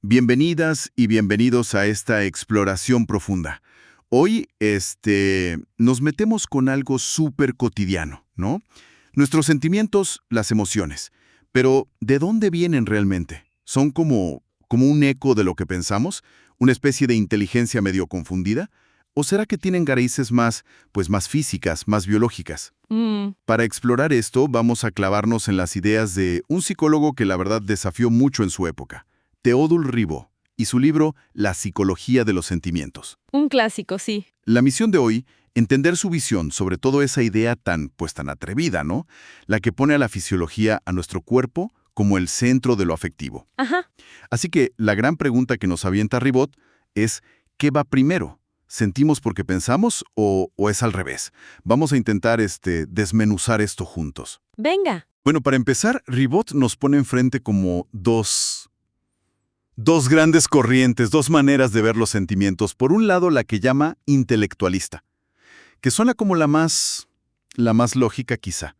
Bienvenidas y bienvenidos a esta exploración profunda. Hoy, nos metemos con algo súper cotidiano, ¿no? Nuestros sentimientos, las emociones. Pero, ¿de dónde vienen realmente? ¿Son como un eco de lo que pensamos? ¿Una especie de inteligencia medio confundida? ¿O será que tienen raíces más físicas, más biológicas? Para explorar esto, vamos a clavarnos en las ideas de un psicólogo que la verdad desafió mucho en su época, Théodule Ribot, y su libro La psicología de los sentimientos. Un clásico, sí. La misión de hoy, entender su visión sobre todo esa idea tan atrevida, ¿no? La que pone a la fisiología, a nuestro cuerpo, como el centro de lo afectivo. Ajá. Así que la gran pregunta que nos avienta Ribot es, ¿qué va primero? ¿Sentimos porque pensamos o es al revés? Vamos a intentar desmenuzar esto juntos. Venga. Bueno, para empezar, Ribot nos pone enfrente como dos grandes corrientes, dos maneras de ver los sentimientos. Por un lado, la que llama intelectualista, que suena como la más lógica quizá.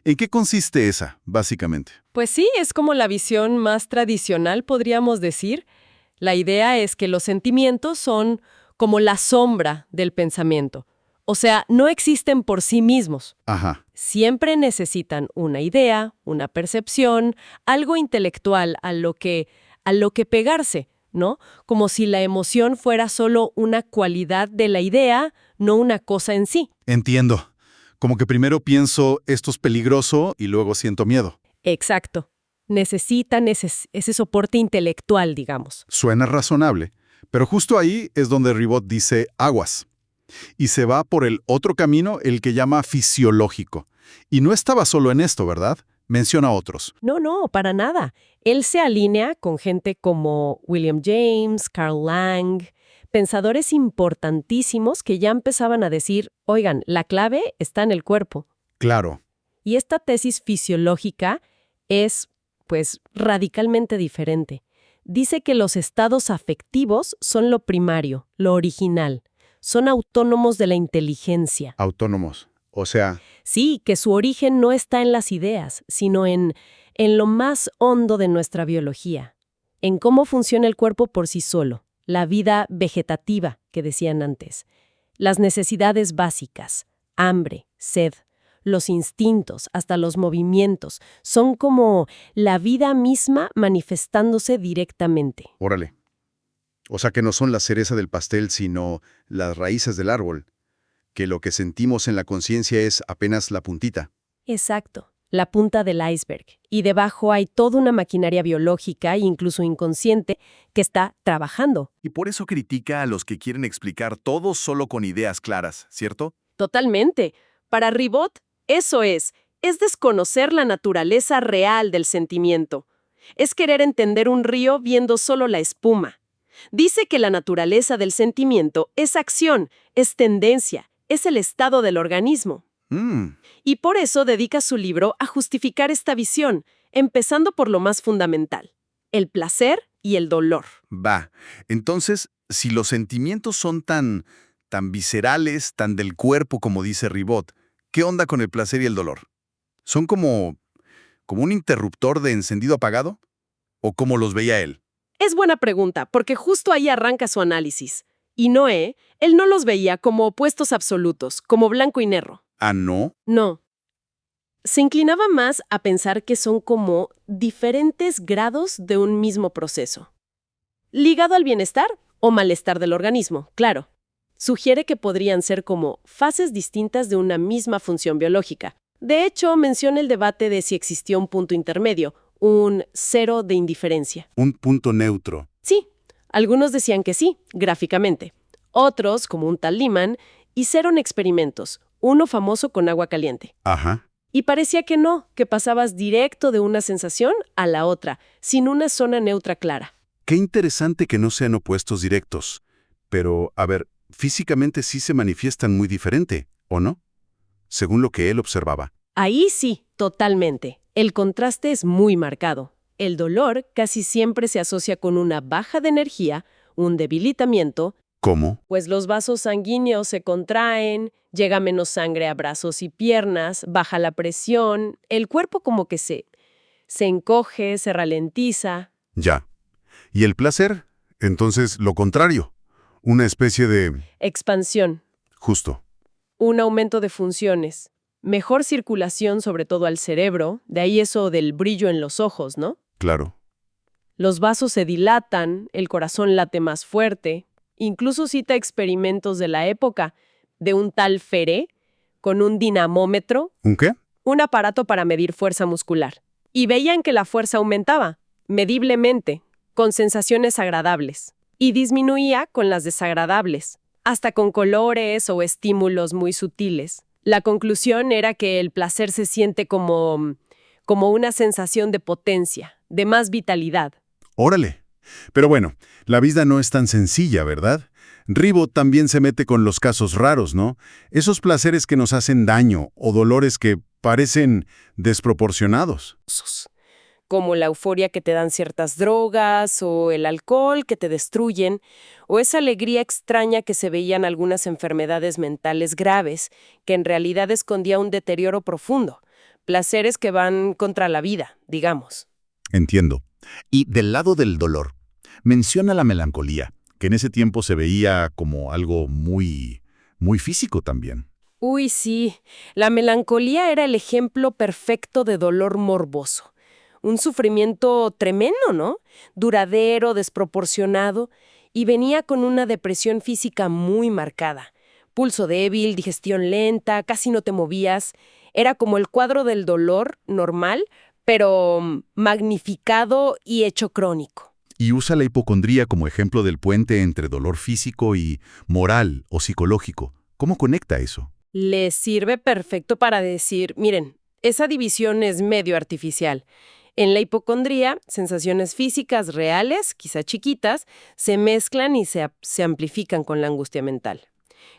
¿En qué consiste esa, básicamente? Pues sí, es como la visión más tradicional, podríamos decir. La idea es que los sentimientos son como la sombra del pensamiento. O sea, no existen por sí mismos. Ajá. Siempre necesitan una idea, una percepción, algo intelectual a lo que pegarse, ¿no? Como si la emoción fuera solo una cualidad de la idea, no una cosa en sí. Entiendo. Como que primero pienso esto es peligroso y luego siento miedo. Exacto. Necesitan ese soporte intelectual, digamos. Suena razonable, pero justo ahí es donde Ribot dice aguas. Y se va por el otro camino, el que llama fisiológico. Y no estaba solo en esto, ¿verdad? Menciona otros. No, para nada. Él se alinea con gente como William James, Carl Lang, pensadores importantísimos que ya empezaban a decir, oigan, la clave está en el cuerpo. Claro. Y esta tesis fisiológica es, pues, radicalmente diferente. Dice que los estados afectivos son lo primario, lo original. Son autónomos de la inteligencia. Autónomos. O sea, Sí, que su origen no está en las ideas, sino en lo más hondo de nuestra biología, en cómo funciona el cuerpo por sí solo, la vida vegetativa que decían antes, las necesidades básicas, hambre, sed, los instintos, hasta los movimientos, son como la vida misma manifestándose directamente. órale. O sea que no son la cereza del pastel, sino las raíces del árbol. Que lo que sentimos en la conciencia es apenas la puntita. Exacto, la punta del iceberg. Y debajo hay toda una maquinaria biológica e incluso inconsciente que está trabajando. Y por eso critica a los que quieren explicar todo solo con ideas claras, ¿cierto? Totalmente. Para Ribot, eso es desconocer la naturaleza real del sentimiento. Es querer entender un río viendo solo la espuma. Dice que la naturaleza del sentimiento es acción, es tendencia, es el estado del organismo. Y por eso dedica su libro a justificar esta visión, empezando por lo más fundamental, el placer y el dolor. Va. Entonces, si los sentimientos son tan viscerales, tan del cuerpo como dice Ribot, ¿qué onda con el placer y el dolor? ¿Son como un interruptor de encendido apagado? ¿O cómo los veía él? Es buena pregunta, porque justo ahí arranca su análisis. Y Noé, él no los veía como opuestos absolutos, como blanco y negro. ¿Ah, no? No. Se inclinaba más a pensar que son como diferentes grados de un mismo proceso. Ligado al bienestar o malestar del organismo, claro. Sugiere que podrían ser como fases distintas de una misma función biológica. De hecho, menciona el debate de si existió un punto intermedio, un cero de indiferencia. Un punto neutro. Sí, algunos decían que sí, gráficamente. Otros, como un tal Lehman, hicieron experimentos, uno famoso con agua caliente. Ajá. Y parecía que no, que pasabas directo de una sensación a la otra, sin una zona neutra clara. Qué interesante que no sean opuestos directos. Pero, a ver, físicamente sí se manifiestan muy diferente, ¿o no? Según lo que él observaba. Ahí sí, totalmente. El contraste es muy marcado. El dolor casi siempre se asocia con una baja de energía, un debilitamiento, ¿Cómo? pues los vasos sanguíneos se contraen, llega menos sangre a brazos y piernas, baja la presión, el cuerpo como que se encoge, se ralentiza. Ya. ¿Y el placer? Entonces, lo contrario. Una especie de... Expansión, Justo. un aumento de funciones, mejor circulación sobre todo al cerebro, de ahí eso del brillo en los ojos, ¿no? Claro. Los vasos se dilatan, el corazón late más fuerte. Incluso cita experimentos de la época de un tal Ferré con un dinamómetro, ¿Un qué? un aparato para medir fuerza muscular. Y veían que la fuerza aumentaba, mediblemente, con sensaciones agradables, y disminuía con las desagradables, hasta con colores o estímulos muy sutiles. La conclusión era que el placer se siente como una sensación de potencia, de más vitalidad. Órale. Pero bueno, la vida no es tan sencilla, ¿verdad? Ribot también se mete con los casos raros, ¿no? Esos placeres que nos hacen daño o dolores que parecen desproporcionados. Como la euforia que te dan ciertas drogas, o el alcohol que te destruyen, o esa alegría extraña que se veía en algunas enfermedades mentales graves, que en realidad escondía un deterioro profundo, placeres que van contra la vida, digamos. Entiendo. Y del lado del dolor, menciona la melancolía, que en ese tiempo se veía como algo muy físico también. Uy, sí, la melancolía era el ejemplo perfecto de dolor morboso. Un sufrimiento tremendo, ¿no? Duradero, desproporcionado, y venía con una depresión física muy marcada. Pulso débil, digestión lenta, casi no te movías. Era como el cuadro del dolor normal, pero magnificado y hecho crónico. Y usa la hipocondría como ejemplo del puente entre dolor físico y moral o psicológico. ¿Cómo conecta eso? Les sirve perfecto para decir, miren, esa división es medio artificial. En la hipocondría, sensaciones físicas reales, quizá chiquitas, se mezclan y se amplifican con la angustia mental,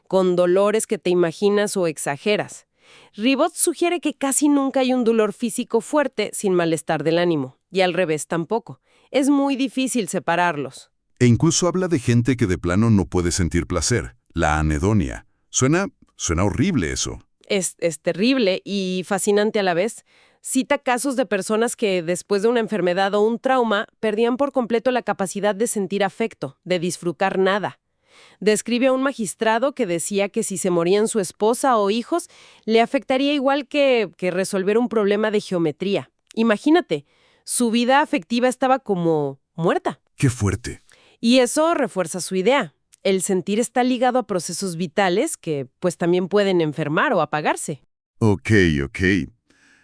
con dolores que te imaginas o exageras. Ribot sugiere que casi nunca hay un dolor físico fuerte sin malestar del ánimo, y al revés tampoco. Es muy difícil separarlos. E incluso habla de gente que de plano no puede sentir placer, la anedonia. Suena horrible eso. Es terrible y fascinante a la vez. Cita casos de personas que, después de una enfermedad o un trauma, perdían por completo la capacidad de sentir afecto, de disfrutar nada. Describe a un magistrado que decía que si se morían su esposa o hijos, le afectaría igual que resolver un problema de geometría. Imagínate, su vida afectiva estaba como muerta. ¡Qué fuerte! Y eso refuerza su idea. El sentir está ligado a procesos vitales que, pues, también pueden enfermar o apagarse. Ok.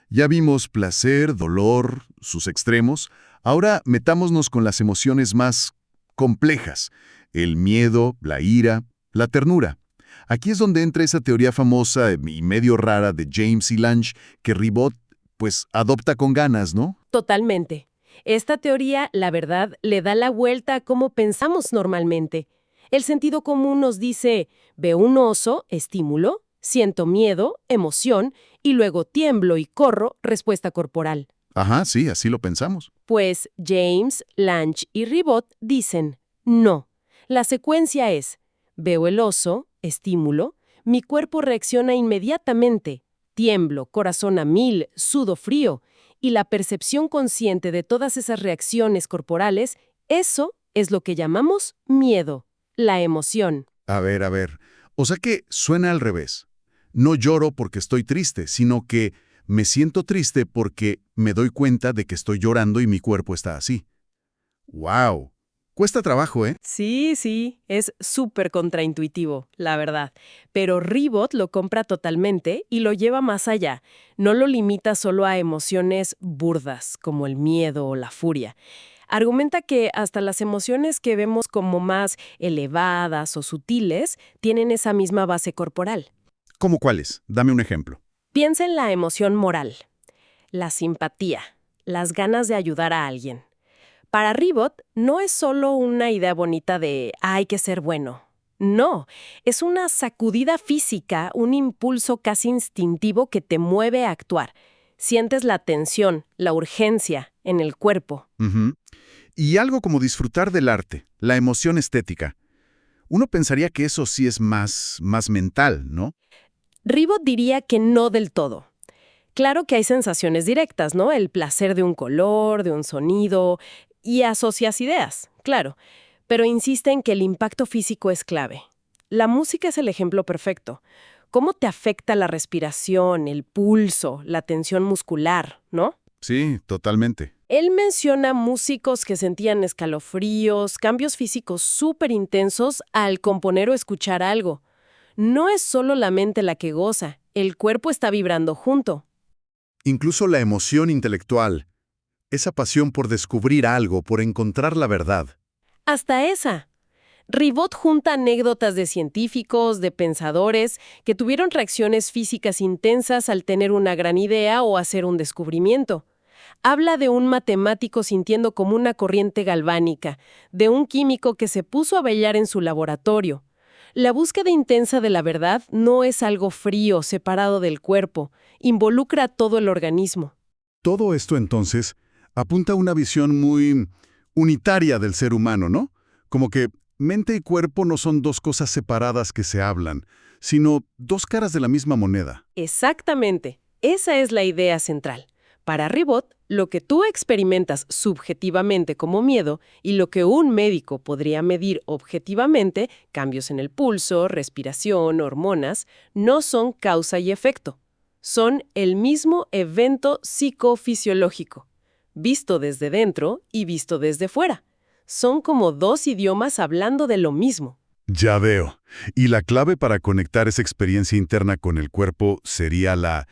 Ya vimos placer, dolor, sus extremos. Ahora metámonos con las emociones más complejas. El miedo, la ira, la ternura. Aquí es donde entra esa teoría famosa y medio rara de James y Lange que Ribot, pues, adopta con ganas, ¿no? Totalmente. Esta teoría, la verdad, le da la vuelta a cómo pensamos normalmente. El sentido común nos dice, veo un oso, estímulo, siento miedo, emoción, y luego tiemblo y corro, respuesta corporal. Ajá, sí, así lo pensamos. Pues James, Lange y Ribot dicen, no. La secuencia es, veo el oso, estímulo, mi cuerpo reacciona inmediatamente, tiemblo, corazón a 1000, sudo frío, y la percepción consciente de todas esas reacciones corporales, eso es lo que llamamos miedo, la emoción. A ver. O sea que suena al revés. No lloro porque estoy triste, sino que me siento triste porque me doy cuenta de que estoy llorando y mi cuerpo está así. ¡Wow! Cuesta trabajo, ¿eh? Sí, es súper contraintuitivo, la verdad. Pero Ribot lo compra totalmente y lo lleva más allá. No lo limita solo a emociones burdas, como el miedo o la furia. Argumenta que hasta las emociones que vemos como más elevadas o sutiles tienen esa misma base corporal. ¿Cómo cuáles? Dame un ejemplo. Piensa en la emoción moral, la simpatía, las ganas de ayudar a alguien. Para Ribot no es solo una idea bonita de hay que ser bueno. No, es una sacudida física, un impulso casi instintivo que te mueve a actuar. Sientes la tensión, la urgencia en el cuerpo. Ujú. Y algo como disfrutar del arte, la emoción estética. Uno pensaría que eso sí es más mental, ¿no? Ribot diría que no del todo. Claro que hay sensaciones directas, ¿no? El placer de un color, de un sonido, Y asocias ideas, claro, pero insiste en que el impacto físico es clave. La música es el ejemplo perfecto. ¿Cómo te afecta la respiración, el pulso, la tensión muscular, no? Sí, totalmente. Él menciona músicos que sentían escalofríos, cambios físicos súper intensos al componer o escuchar algo. No es solo la mente la que goza, el cuerpo está vibrando junto. Incluso la emoción intelectual, esa pasión por descubrir algo, por encontrar la verdad. Hasta esa. Ribot junta anécdotas de científicos, de pensadores, que tuvieron reacciones físicas intensas al tener una gran idea o hacer un descubrimiento. Habla de un matemático sintiendo como una corriente galvánica, de un químico que se puso a bailar en su laboratorio. La búsqueda intensa de la verdad no es algo frío, separado del cuerpo, involucra a todo el organismo. Todo esto, entonces, apunta a una visión muy unitaria del ser humano, ¿no? Como que mente y cuerpo no son dos cosas separadas que se hablan, sino dos caras de la misma moneda. Exactamente, esa es la idea central. Para Ribot, lo que tú experimentas subjetivamente como miedo y lo que un médico podría medir objetivamente, cambios en el pulso, respiración, hormonas, no son causa y efecto. Son el mismo evento psicofisiológico, visto desde dentro y visto desde fuera. Son como dos idiomas hablando de lo mismo. Ya veo. Y la clave para conectar esa experiencia interna con el cuerpo sería la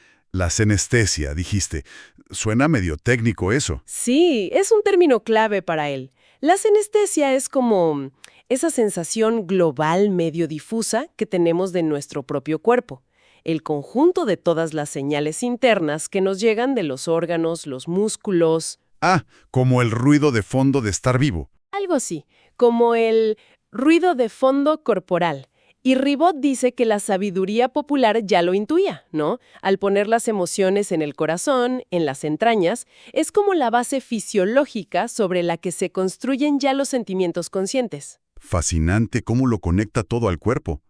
senestesia, dijiste. Suena medio técnico eso. Sí, es un término clave para él. La senestesia es como esa sensación global medio difusa que tenemos de nuestro propio cuerpo. El conjunto de todas las señales internas que nos llegan de los órganos, los músculos. Ah, como el ruido de fondo de estar vivo. Algo así, como el ruido de fondo corporal. Y Ribot dice que la sabiduría popular ya lo intuía, ¿no? Al poner las emociones en el corazón, en las entrañas, es como la base fisiológica sobre la que se construyen ya los sentimientos conscientes. Fascinante cómo lo conecta todo al cuerpo.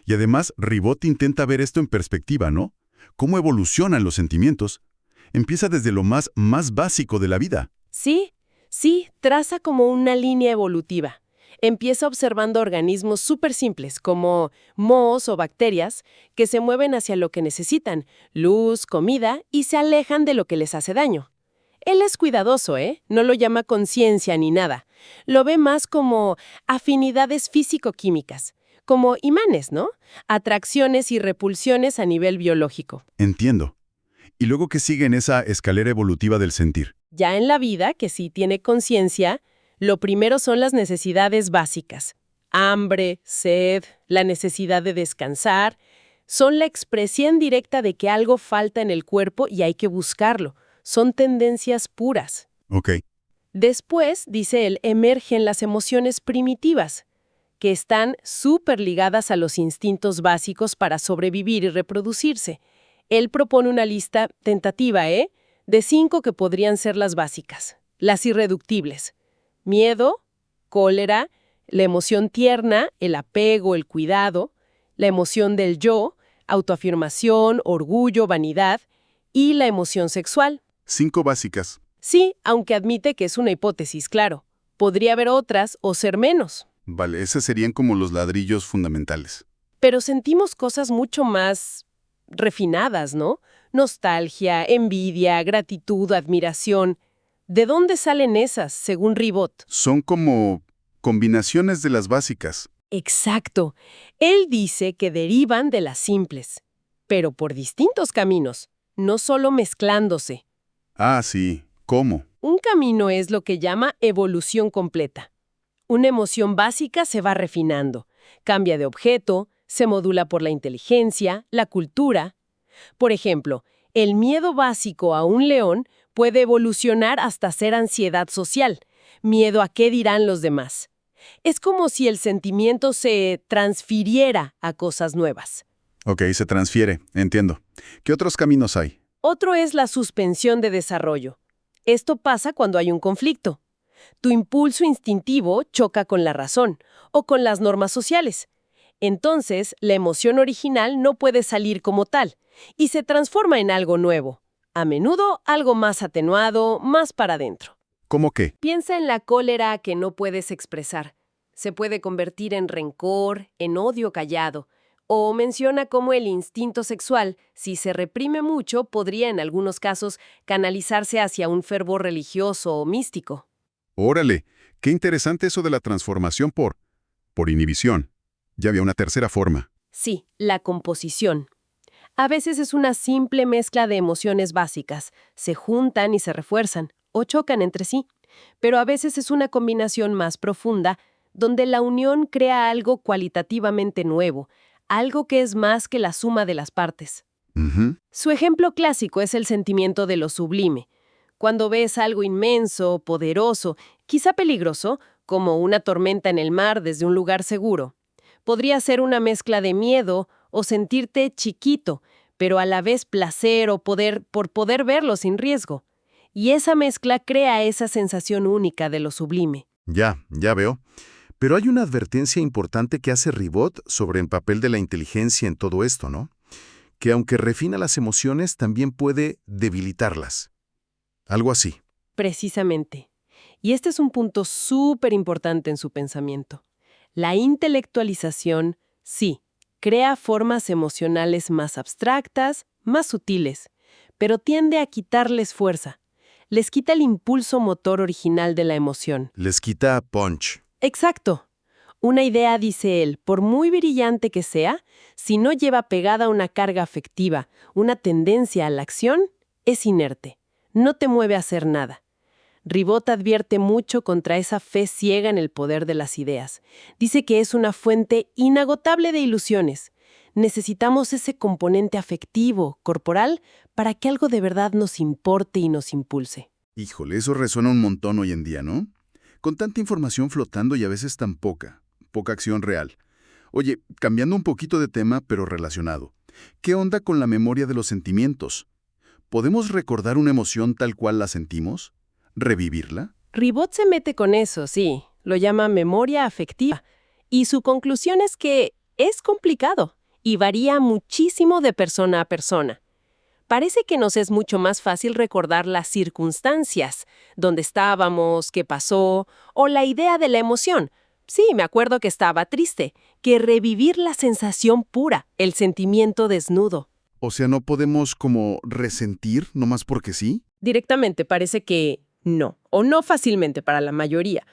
Y además, Ribot intenta ver esto en perspectiva, ¿no? Cómo evolucionan los sentimientos. Empieza desde lo más básico de la vida. Sí, traza como una línea evolutiva. Empieza observando organismos súper simples, como mohos o bacterias, que se mueven hacia lo que necesitan, luz, comida, y se alejan de lo que les hace daño. Él es cuidadoso, ¿eh? No lo llama conciencia ni nada. Lo ve más como afinidades físico-químicas, como imanes, ¿no? Atracciones y repulsiones a nivel biológico. Entiendo. Y luego que sigue en esa escalera evolutiva del sentir. Ya en la vida, que sí tiene conciencia, lo primero son las necesidades básicas. Hambre, sed, la necesidad de descansar. Son la expresión directa de que algo falta en el cuerpo y hay que buscarlo. Son tendencias puras. Ok. Después, dice él, emergen las emociones primitivas, que están súper ligadas a los instintos básicos para sobrevivir y reproducirse. Él propone una lista tentativa, de 5 que podrían ser las básicas, las irreductibles. Miedo, cólera, la emoción tierna, el apego, el cuidado, la emoción del yo, autoafirmación, orgullo, vanidad y la emoción sexual. 5 básicas. Sí, aunque admite que es una hipótesis, claro. Podría haber otras o ser menos. Vale, esos serían como los ladrillos fundamentales. Pero sentimos cosas mucho más refinadas, ¿no? Nostalgia, envidia, gratitud, admiración. ¿De dónde salen esas, según Ribot? Son como combinaciones de las básicas. Exacto. Él dice que derivan de las simples, pero por distintos caminos, no solo mezclándose. Ah, sí. ¿Cómo? Un camino es lo que llama evolución completa. Una emoción básica se va refinando, cambia de objeto, se modula por la inteligencia, la cultura. Por ejemplo, el miedo básico a un león puede evolucionar hasta ser ansiedad social, miedo a qué dirán los demás. Es como si el sentimiento se transfiriera a cosas nuevas. Ok, se transfiere, entiendo. ¿Qué otros caminos hay? Otro es la suspensión de desarrollo. Esto pasa cuando hay un conflicto. Tu impulso instintivo choca con la razón o con las normas sociales. Entonces, la emoción original no puede salir como tal y se transforma en algo nuevo. A menudo, algo más atenuado, más para adentro. ¿Cómo qué? Piensa en la cólera que no puedes expresar. Se puede convertir en rencor, en odio callado. O menciona cómo el instinto sexual, si se reprime mucho, podría en algunos casos canalizarse hacia un fervor religioso o místico. Órale, qué interesante eso de la transformación por inhibición. Ya había una tercera forma. Sí, la composición. A veces es una simple mezcla de emociones básicas. Se juntan y se refuerzan, o chocan entre sí. Pero a veces es una combinación más profunda, donde la unión crea algo cualitativamente nuevo, algo que es más que la suma de las partes. Ujú. Su ejemplo clásico es el sentimiento de lo sublime. Cuando ves algo inmenso, poderoso, quizá peligroso, como una tormenta en el mar desde un lugar seguro. Podría ser una mezcla de miedo o sentirte chiquito, pero a la vez placer o poder por poder verlo sin riesgo. Y esa mezcla crea esa sensación única de lo sublime. Ya veo. Pero hay una advertencia importante que hace Ribot sobre el papel de la inteligencia en todo esto, ¿no? Que aunque refina las emociones, también puede debilitarlas. Algo así. Precisamente. Y este es un punto súper importante en su pensamiento. La intelectualización, sí, crea formas emocionales más abstractas, más sutiles, pero tiende a quitarles fuerza. Les quita el impulso motor original de la emoción. Les quita punch. Exacto. Una idea, dice él, por muy brillante que sea, si no lleva pegada una carga afectiva, una tendencia a la acción, es inerte. No te mueve a hacer nada. Ribot advierte mucho contra esa fe ciega en el poder de las ideas. Dice que es una fuente inagotable de ilusiones. Necesitamos ese componente afectivo, corporal, para que algo de verdad nos importe y nos impulse. Híjole, eso resuena un montón hoy en día, ¿no? Con tanta información flotando y a veces tan poca acción real. Oye, cambiando un poquito de tema, pero relacionado. ¿Qué onda con la memoria de los sentimientos? ¿Podemos recordar una emoción tal cual la sentimos? ¿Revivirla? Ribot se mete con eso, sí. Lo llama memoria afectiva. Y su conclusión es que es complicado y varía muchísimo de persona a persona. Parece que nos es mucho más fácil recordar las circunstancias, dónde estábamos, qué pasó, o la idea de la emoción. Sí, me acuerdo que estaba triste, que revivir la sensación pura, el sentimiento desnudo. O sea, ¿no podemos como resentir nomás porque sí? Directamente parece que no, o no fácilmente para la mayoría.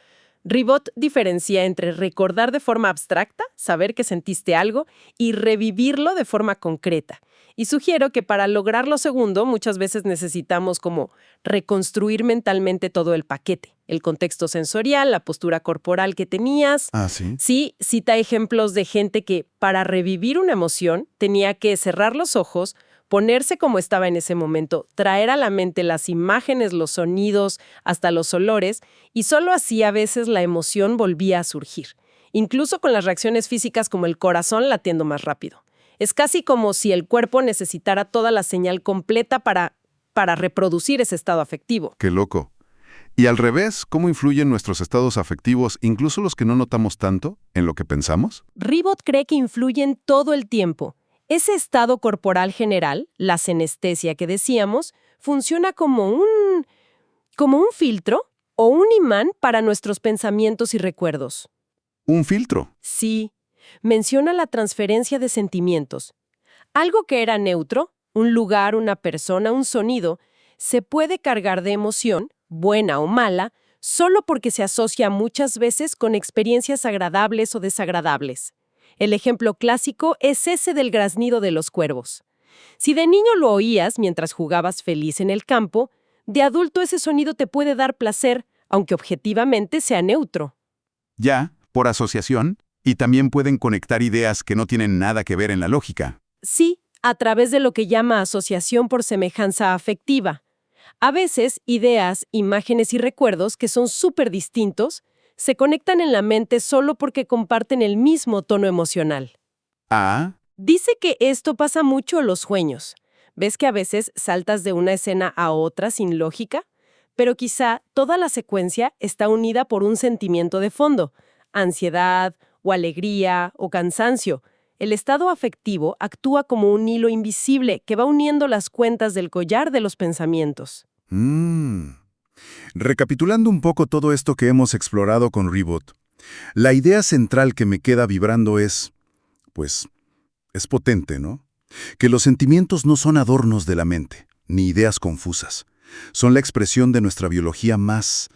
Ribot diferencia entre recordar de forma abstracta, saber que sentiste algo, y revivirlo de forma concreta. Y sugiero que para lograr lo segundo, muchas veces necesitamos como reconstruir mentalmente todo el paquete, el contexto sensorial, la postura corporal que tenías. Ah, sí. Sí, cita ejemplos de gente que para revivir una emoción tenía que cerrar los ojos, ponerse como estaba en ese momento, traer a la mente las imágenes, los sonidos, hasta los olores, y solo así a veces la emoción volvía a surgir, incluso con las reacciones físicas como el corazón latiendo más rápido. Es casi como si el cuerpo necesitara toda la señal completa para reproducir ese estado afectivo. Qué loco. Y al revés, ¿cómo influyen nuestros estados afectivos, incluso los que no notamos tanto, en lo que pensamos? Ribot cree que influyen todo el tiempo. Ese estado corporal general, la senestesia que decíamos, funciona como un filtro o un imán para nuestros pensamientos y recuerdos. Un filtro. Sí, menciona la transferencia de sentimientos. Algo que era neutro, un lugar, una persona, un sonido, se puede cargar de emoción, buena o mala, solo porque se asocia muchas veces con experiencias agradables o desagradables. El ejemplo clásico es ese del graznido de los cuervos. Si de niño lo oías mientras jugabas feliz en el campo, de adulto ese sonido te puede dar placer, aunque objetivamente sea neutro. Ya, por asociación, y también pueden conectar ideas que no tienen nada que ver en la lógica. Sí, a través de lo que llama asociación por semejanza afectiva. A veces, ideas, imágenes y recuerdos que son súper distintos se conectan en la mente solo porque comparten el mismo tono emocional. Ah, Dice que esto pasa mucho en los sueños. ¿Ves que a veces saltas de una escena a otra sin lógica? Pero quizá toda la secuencia está unida por un sentimiento de fondo, ansiedad, o alegría, o cansancio. El estado afectivo actúa como un hilo invisible que va uniendo las cuentas del collar de los pensamientos. Recapitulando un poco todo esto que hemos explorado con Ribot, la idea central que me queda vibrando es, pues, es potente, ¿no? Que los sentimientos no son adornos de la mente, ni ideas confusas. Son la expresión de nuestra biología más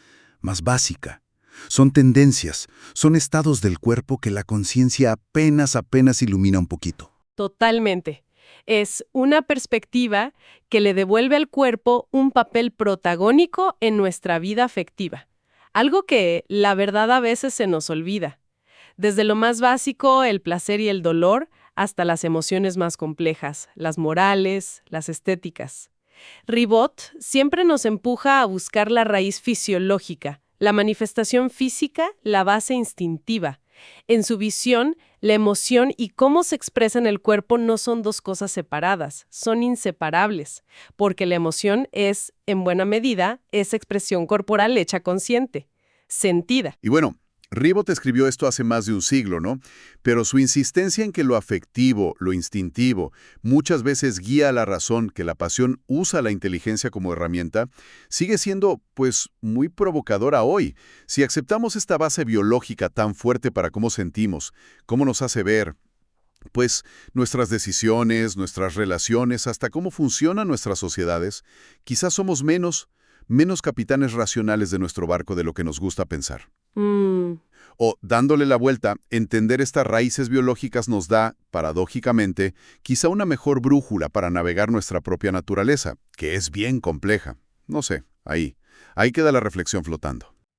básica. Son tendencias, son estados del cuerpo que la conciencia apenas ilumina un poquito. Totalmente. Es una perspectiva que le devuelve al cuerpo un papel protagónico en nuestra vida afectiva. Algo que, la verdad, a veces se nos olvida. Desde lo más básico, el placer y el dolor, hasta las emociones más complejas, las morales, las estéticas. Ribot siempre nos empuja a buscar la raíz fisiológica, la manifestación física, la base instintiva. En su visión, la emoción y cómo se expresa en el cuerpo no son dos cosas separadas, son inseparables, porque la emoción es, en buena medida, esa expresión corporal hecha consciente, sentida. Y bueno, Ribot escribió esto hace más de un siglo, ¿no? Pero su insistencia en que lo afectivo, lo instintivo, muchas veces guía a la razón, que la pasión usa la inteligencia como herramienta, sigue siendo, pues, muy provocadora hoy. Si aceptamos esta base biológica tan fuerte para cómo sentimos, cómo nos hace ver, pues, nuestras decisiones, nuestras relaciones, hasta cómo funcionan nuestras sociedades, quizás somos menos capitanes racionales de nuestro barco de lo que nos gusta pensar. O, dándole la vuelta, entender estas raíces biológicas nos da, paradójicamente, quizá una mejor brújula para navegar nuestra propia naturaleza, que es bien compleja. No sé, ahí queda la reflexión flotando.